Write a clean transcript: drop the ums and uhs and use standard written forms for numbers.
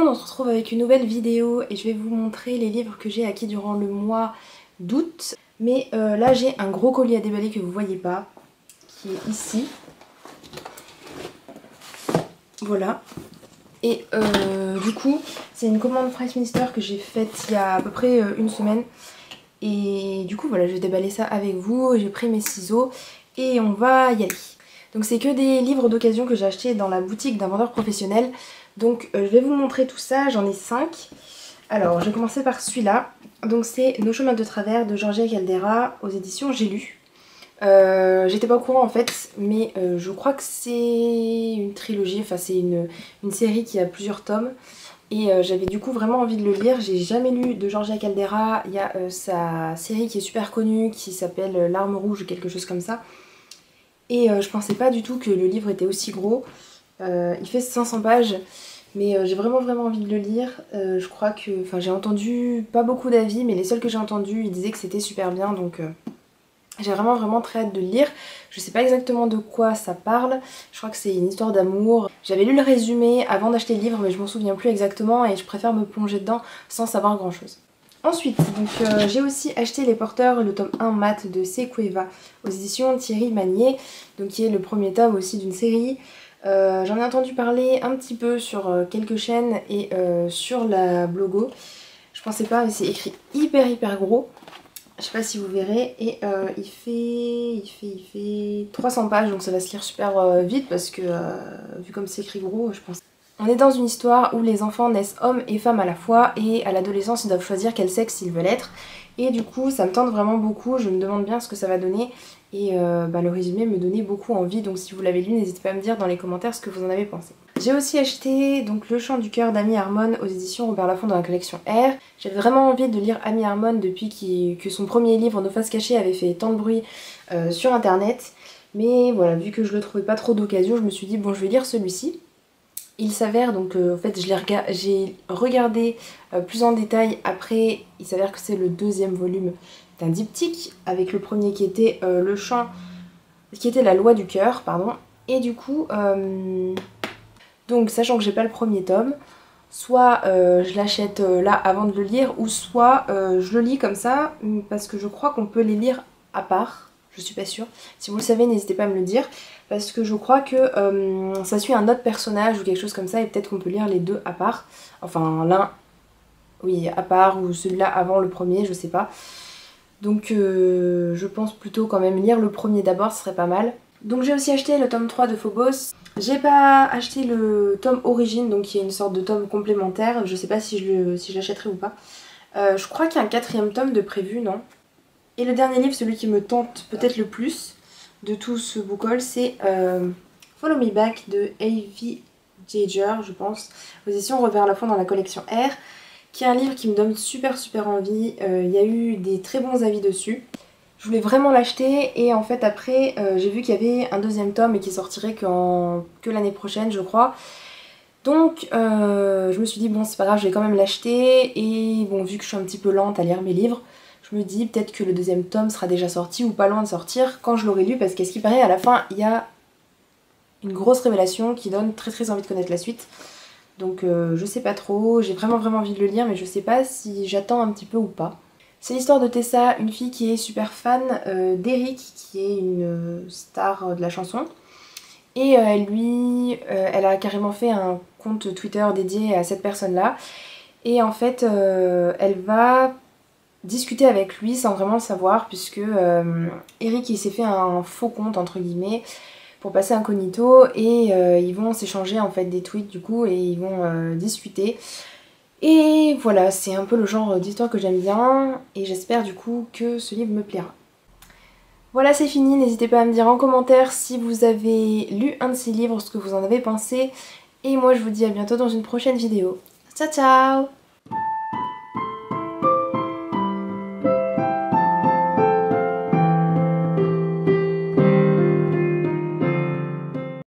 monde, on se retrouve avec une nouvelle vidéo et je vais vous montrer les livres que j'ai acquis durant le mois d'août. Mais là j'ai un gros colis à déballer que vous voyez pas, qui est ici. Voilà. Et du coup c'est une commande Freshminster que j'ai faite il y a à peu près une semaine. Et du coup voilà, je vais déballer ça avec vous, j'ai pris mes ciseaux et on va y aller. Donc c'est que des livres d'occasion que j'ai achetés dans la boutique d'un vendeur professionnel. Donc je vais vous montrer tout ça, j'en ai 5. Alors je vais commencer par celui-là. Donc c'est Nos chemins de travers de Georgia Caldera aux éditions J'ai lu. J'étais pas au courant en fait, mais je crois que c'est une trilogie, enfin c'est une série qui a plusieurs tomes. Et j'avais du coup vraiment envie de le lire. J'ai jamais lu de Georgia Caldera. Il y a sa série qui est super connue qui s'appelle L'Arme Rouge ou quelque chose comme ça. Et je pensais pas du tout que le livre était aussi gros. Il fait 500 pages, mais j'ai vraiment envie de le lire. Je crois que, enfin j'ai entendu pas beaucoup d'avis, mais les seuls que j'ai entendus, ils disaient que c'était super bien, donc j'ai vraiment très hâte de le lire. Je sais pas exactement de quoi ça parle, je crois que c'est une histoire d'amour. J'avais lu le résumé avant d'acheter le livre, mais je m'en souviens plus exactement et je préfère me plonger dedans sans savoir grand chose. Ensuite, donc j'ai aussi acheté Les Porteurs, le tome 1 mat de C. Cueva aux éditions Thierry Magnier, donc qui est le premier tome aussi d'une série. J'en ai entendu parler un petit peu sur quelques chaînes et sur la blogo. Je pensais pas, mais c'est écrit hyper gros. Je sais pas si vous verrez. Et il fait 300 pages, donc ça va se lire super vite parce que vu comme c'est écrit gros, je pense. On est dans une histoire où les enfants naissent hommes et femmes à la fois et à l'adolescence ils doivent choisir quel sexe ils veulent être. Et du coup ça me tente vraiment beaucoup, je me demande bien ce que ça va donner. Et le résumé me donnait beaucoup envie, donc si vous l'avez lu, n'hésitez pas à me dire dans les commentaires ce que vous en avez pensé. J'ai aussi acheté donc Le Chant du cœur d'Amy Harmon aux éditions Robert Laffont dans la collection R. J'avais vraiment envie de lire Amy Harmon depuis que son premier livre Nos faces cachées avait fait tant de bruit sur internet. Mais voilà, vu que je le trouvais pas trop d'occasion, je me suis dit bon je vais lire celui-ci. Il s'avère donc, en fait j'ai regardé plus en détail après, il s'avère que c'est le deuxième volume d'un diptyque avec le premier qui était le chant, qui était la loi du cœur, pardon. Et du coup, donc sachant que j'ai pas le premier tome, soit je l'achète là avant de le lire, ou soit je le lis comme ça, parce que je crois qu'on peut les lire à part. Je suis pas sûre. Si vous le savez, n'hésitez pas à me le dire. Parce que je crois que ça suit un autre personnage ou quelque chose comme ça. Et peut-être qu'on peut lire les deux à part. Enfin, l'un, oui, à part. Ou celui-là avant le premier, je sais pas. Donc je pense plutôt quand même lire le premier d'abord, ce serait pas mal. Donc j'ai aussi acheté le tome 3 de Phobos. J'ai pas acheté le tome origine, donc qui est une sorte de tome complémentaire. Je sais pas si je l'achèterai ou pas. Je crois qu'il y a un 4e tome de prévu, non? Et le dernier livre, celui qui me tente peut-être le plus de tout ce book haul, c'est Follow Me Back de A.V. Jaeger, je pense, aux éditions Robert Laffont dans la collection R, qui est un livre qui me donne super envie. Il y a eu des très bons avis dessus. Je voulais vraiment l'acheter et en fait après j'ai vu qu'il y avait un 2e tome et qui sortirait que l'année prochaine je crois. Donc je me suis dit bon c'est pas grave, je vais quand même l'acheter et bon vu que je suis un petit peu lente à lire mes livres, je me dis peut-être que le 2e tome sera déjà sorti ou pas loin de sortir quand je l'aurai lu, parce qu'à ce qui paraît à la fin il y a une grosse révélation qui donne très envie de connaître la suite. Donc je sais pas trop, j'ai vraiment envie de le lire mais je sais pas si j'attends un petit peu ou pas. C'est l'histoire de Tessa, une fille qui est super fan d'Eric, qui est une star de la chanson. Et elle a carrément fait un compte Twitter dédié à cette personne-là. Et en fait, elle va discuter avec lui sans vraiment le savoir, puisque Eric il s'est fait un faux compte entre guillemets pour passer incognito et ils vont s'échanger en fait des tweets du coup et ils vont discuter. Et voilà, c'est un peu le genre d'histoire que j'aime bien et j'espère du coup que ce livre me plaira. Voilà, c'est fini, n'hésitez pas à me dire en commentaire si vous avez lu un de ces livres, ce que vous en avez pensé. Et moi je vous dis à bientôt dans une prochaine vidéo. Ciao ciao!